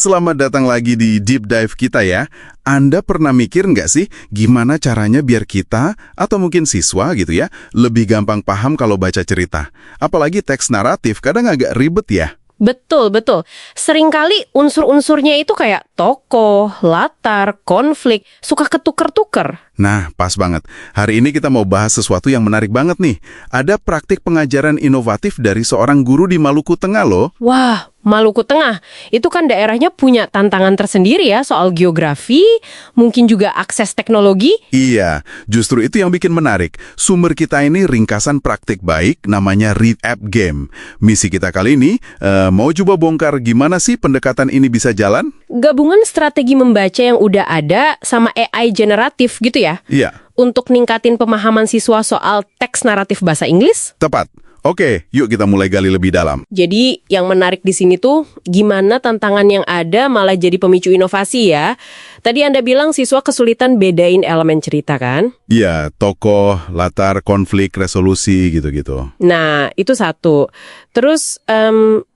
selamat datang lagi di Deep Dive kita ya. Anda pernah mikir nggak sih gimana caranya biar kita, atau mungkin siswa gitu ya, lebih gampang paham kalau baca cerita? Apalagi teks naratif kadang agak ribet ya. Betul, betul. Seringkali unsur-unsurnya itu kayak tokoh, latar, konflik, suka ketuker-tuker. Nah, pas banget. Hari ini kita mau bahas sesuatu yang menarik banget nih. Ada praktik pengajaran inovatif dari seorang guru di Maluku Tengah loh. Wah, Maluku Tengah. Itu kan daerahnya punya tantangan tersendiri ya soal geografi, mungkin juga akses teknologi. Iya, justru itu yang bikin menarik. Sumber kita ini ringkasan praktik baik, namanya Read App Game. Misi kita kali ini, mau coba bongkar gimana sih pendekatan ini bisa jalan? Gabungan strategi membaca yang udah ada sama AI generatif gitu ya. Iya, Untuk ningkatin pemahaman siswa soal teks naratif bahasa Inggris. tepat. Oke, yuk kita mulai gali lebih dalam. Jadi yang menarik di sini tuh gimana tantangan yang ada malah jadi pemicu inovasi ya. Tadi Anda bilang siswa kesulitan bedain elemen cerita kan? Iya, tokoh, latar, konflik, resolusi, gitu-gitu. Nah, itu satu. Terus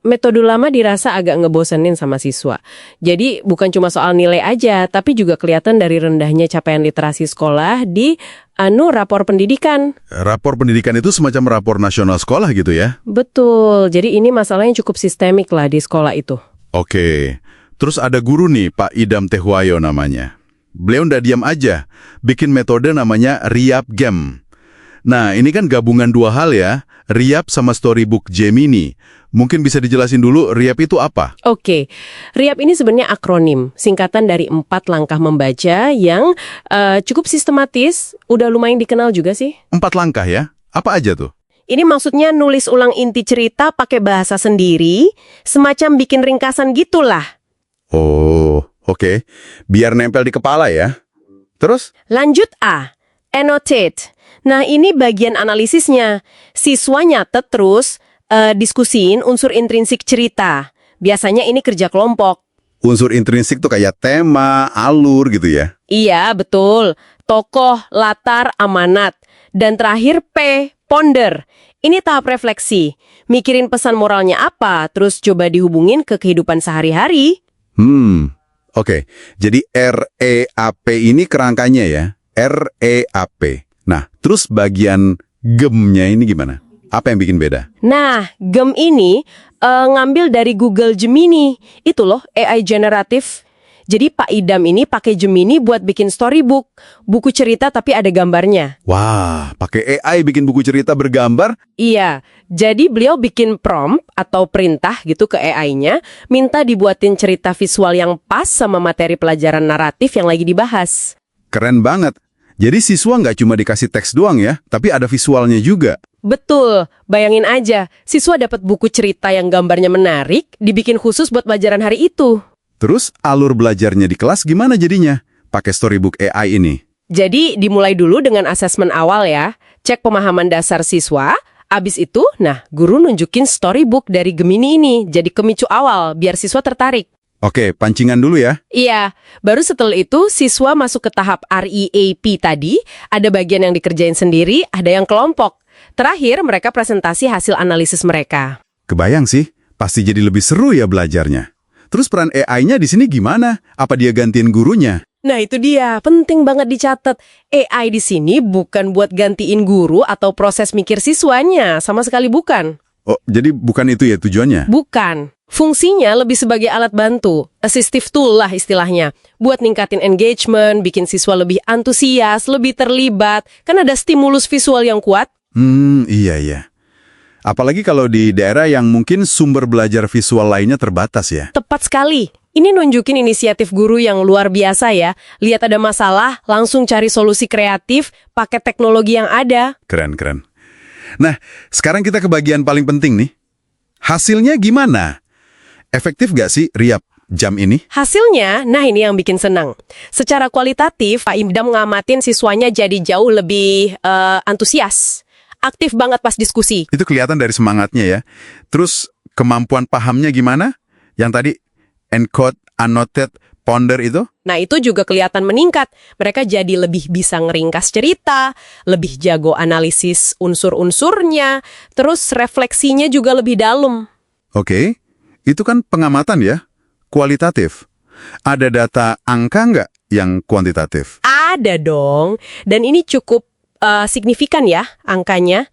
metode lama dirasa agak ngebosenin sama siswa. Jadi bukan cuma soal nilai aja, tapi juga kelihatan dari rendahnya capaian literasi sekolah di rapor pendidikan. Rapor pendidikan itu semacam rapor nasional sekolah gitu ya? Betul, jadi ini masalahnya cukup sistemik lah di sekolah itu. Oke. Terus ada guru nih, Pak Idam Tehwayo namanya. Beliau ndak diam aja, bikin metode namanya Riap Game. Nah, ini kan gabungan dua hal ya, Riap sama Storybook Gemini. Mungkin bisa dijelasin dulu Riap itu apa? Oke, RIAP ini sebenarnya akronim, singkatan dari 4 langkah membaca yang cukup sistematis, udah lumayan dikenal juga sih. 4 langkah ya? Apa aja tuh? Ini maksudnya nulis ulang inti cerita pakai bahasa sendiri, semacam bikin ringkasan gitulah. Oh, oke. Biar nempel di kepala ya. Terus? Lanjut A, annotate. Nah ini bagian analisisnya. Siswa nyatet terus diskusiin unsur intrinsik cerita. Biasanya ini kerja kelompok. Unsur intrinsik tuh kayak tema, alur gitu ya? Iya, betul. Tokoh, latar, amanat. Dan terakhir P, ponder. Ini tahap refleksi. Mikirin pesan moralnya apa, terus coba dihubungin ke kehidupan sehari-hari. Oke. Jadi REAP ini kerangkanya ya? REAP. Nah, terus bagian gemnya ini gimana? Apa yang bikin beda? Nah, gem ini ngambil dari Google Gemini. Itu loh, AI generatif. Jadi Pak Idam ini pakai Gemini buat bikin storybook. Buku cerita tapi ada gambarnya. Wah, pakai AI bikin buku cerita bergambar? Iya, jadi beliau bikin prompt atau perintah gitu ke AI-nya, minta dibuatin cerita visual yang pas sama materi pelajaran naratif yang lagi dibahas. Keren banget. Jadi siswa nggak cuma dikasih teks doang ya, tapi ada visualnya juga. Betul, bayangin aja, siswa dapat buku cerita yang gambarnya menarik, dibikin khusus buat pelajaran hari itu. Terus alur belajarnya di kelas gimana jadinya? Pakai Storybook AI ini. Jadi dimulai dulu dengan asesmen awal ya, cek pemahaman dasar siswa, abis itu, guru nunjukin storybook dari Gemini ini, jadi kemicu awal, biar siswa tertarik. Oke, pancingan dulu ya. Iya, baru setelah itu siswa masuk ke tahap REAP tadi, ada bagian yang dikerjain sendiri, ada yang kelompok. Terakhir, mereka presentasi hasil analisis mereka. Kebayang sih, pasti jadi lebih seru ya belajarnya. Terus peran AI-nya di sini gimana? Apa dia gantiin gurunya? Nah itu dia, penting banget dicatat. AI di sini bukan buat gantiin guru atau proses mikir siswanya, sama sekali bukan. Oh, jadi bukan itu ya tujuannya? Bukan. Fungsinya lebih sebagai alat bantu, assistive tool lah istilahnya. Buat ningkatin engagement, bikin siswa lebih antusias, lebih terlibat, kan ada stimulus visual yang kuat. Iya. Apalagi kalau di daerah yang mungkin sumber belajar visual lainnya terbatas ya. Tepat sekali. Ini nunjukin inisiatif guru yang luar biasa ya. Lihat ada masalah, langsung cari solusi kreatif, pakai teknologi yang ada. Keren. Nah, sekarang kita ke bagian paling penting nih. Hasilnya gimana? Efektif gak sih Riap jam ini? Hasilnya, nah ini yang bikin senang. Secara kualitatif, Pak Idam ngamatin siswanya jadi jauh lebih antusias. Aktif banget pas diskusi. Itu kelihatan dari semangatnya ya. Terus kemampuan pahamnya gimana? Yang tadi encode, annotate, ponder itu? Nah itu juga kelihatan meningkat. Mereka jadi lebih bisa ngeringkas cerita, lebih jago analisis unsur-unsurnya, terus refleksinya juga lebih dalam. Oke, itu kan pengamatan ya. kualitatif. Ada data angka nggak yang kuantitatif? Ada dong, dan ini cukup signifikan ya angkanya.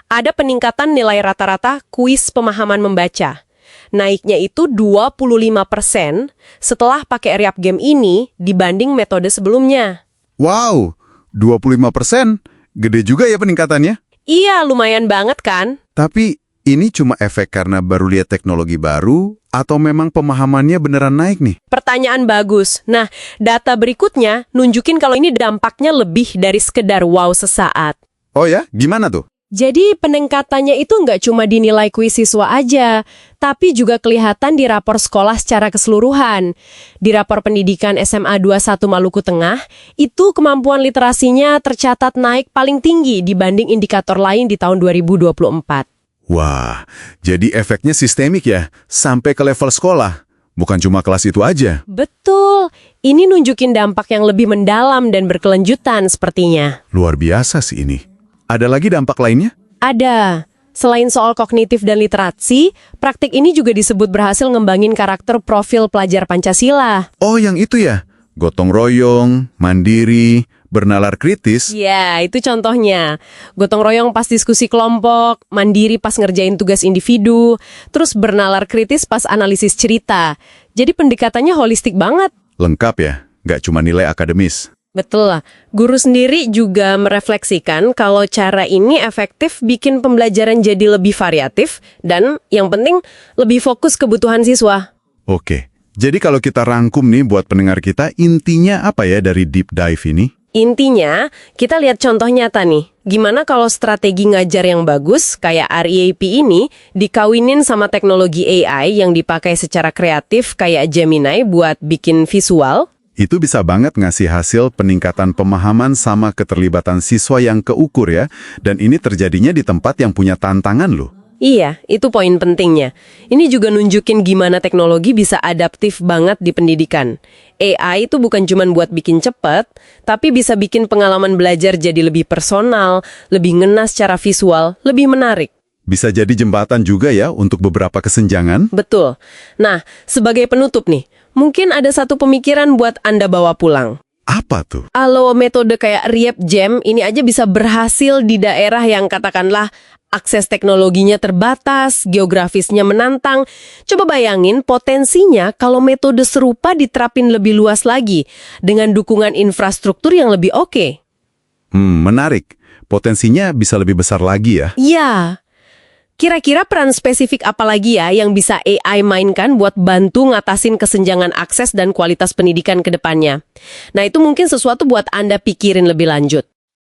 Ada peningkatan nilai rata-rata kuis pemahaman membaca. Naiknya itu 25% setelah pakai Reap Game ini dibanding metode sebelumnya. Wow, 25%? Gede juga ya peningkatannya. Iya, lumayan banget kan? Tapi ini cuma efek karena baru lihat teknologi baru atau memang pemahamannya beneran naik nih? Pertanyaan bagus. Nah, data berikutnya nunjukin kalau ini dampaknya lebih dari sekedar wow sesaat. Oh ya, gimana tuh? Jadi peningkatannya itu nggak cuma dinilai kuis siswa aja, tapi juga kelihatan di rapor sekolah secara keseluruhan. Di rapor pendidikan SMA 21 Maluku Tengah, itu kemampuan literasinya tercatat naik paling tinggi dibanding indikator lain di tahun 2024. Wah, jadi efeknya sistemik ya, sampai ke level sekolah. Bukan cuma kelas itu aja. Betul, ini nunjukin dampak yang lebih mendalam dan berkelanjutan sepertinya. Luar biasa sih ini. Ada lagi dampak lainnya? Ada. Selain soal kognitif dan literasi, praktik ini juga disebut berhasil ngembangin karakter profil pelajar Pancasila. Oh, yang itu ya? Gotong royong, mandiri, bernalar kritis. Ya, itu contohnya. Gotong royong pas diskusi kelompok, mandiri pas ngerjain tugas individu, terus bernalar kritis pas analisis cerita. Jadi pendekatannya holistik banget. Lengkap ya, nggak cuma nilai akademis. Betul lah. Guru sendiri juga merefleksikan kalau cara ini efektif bikin pembelajaran jadi lebih variatif dan yang penting lebih fokus kebutuhan siswa. Oke, jadi kalau kita rangkum nih buat pendengar kita, intinya apa ya dari deep dive ini? Intinya, kita lihat contoh nyata nih. Gimana kalau strategi ngajar yang bagus, kayak REAP ini, dikawinin sama teknologi AI yang dipakai secara kreatif kayak Gemini buat bikin visual? Itu bisa banget ngasih hasil peningkatan pemahaman sama keterlibatan siswa yang keukur ya. Dan ini terjadinya di tempat yang punya tantangan loh. Iya, itu poin pentingnya. Ini juga nunjukin gimana teknologi bisa adaptif banget di pendidikan. AI itu bukan cuma buat bikin cepet, tapi bisa bikin pengalaman belajar jadi lebih personal, lebih ngena secara visual, lebih menarik. Bisa jadi jembatan juga ya untuk beberapa kesenjangan. Betul. Nah, sebagai penutup nih, mungkin ada satu pemikiran buat Anda bawa pulang. Apa tuh? Kalau metode kayak Reap Game ini aja bisa berhasil di daerah yang katakanlah akses teknologinya terbatas, geografisnya menantang. Coba bayangin potensinya kalau metode serupa diterapin lebih luas lagi dengan dukungan infrastruktur yang lebih oke. Menarik. Potensinya bisa lebih besar lagi ya. Iya. Kira-kira peran spesifik apa lagi ya yang bisa AI mainkan buat bantu ngatasin kesenjangan akses dan kualitas pendidikan ke depannya? Nah, itu mungkin sesuatu buat Anda pikirin lebih lanjut.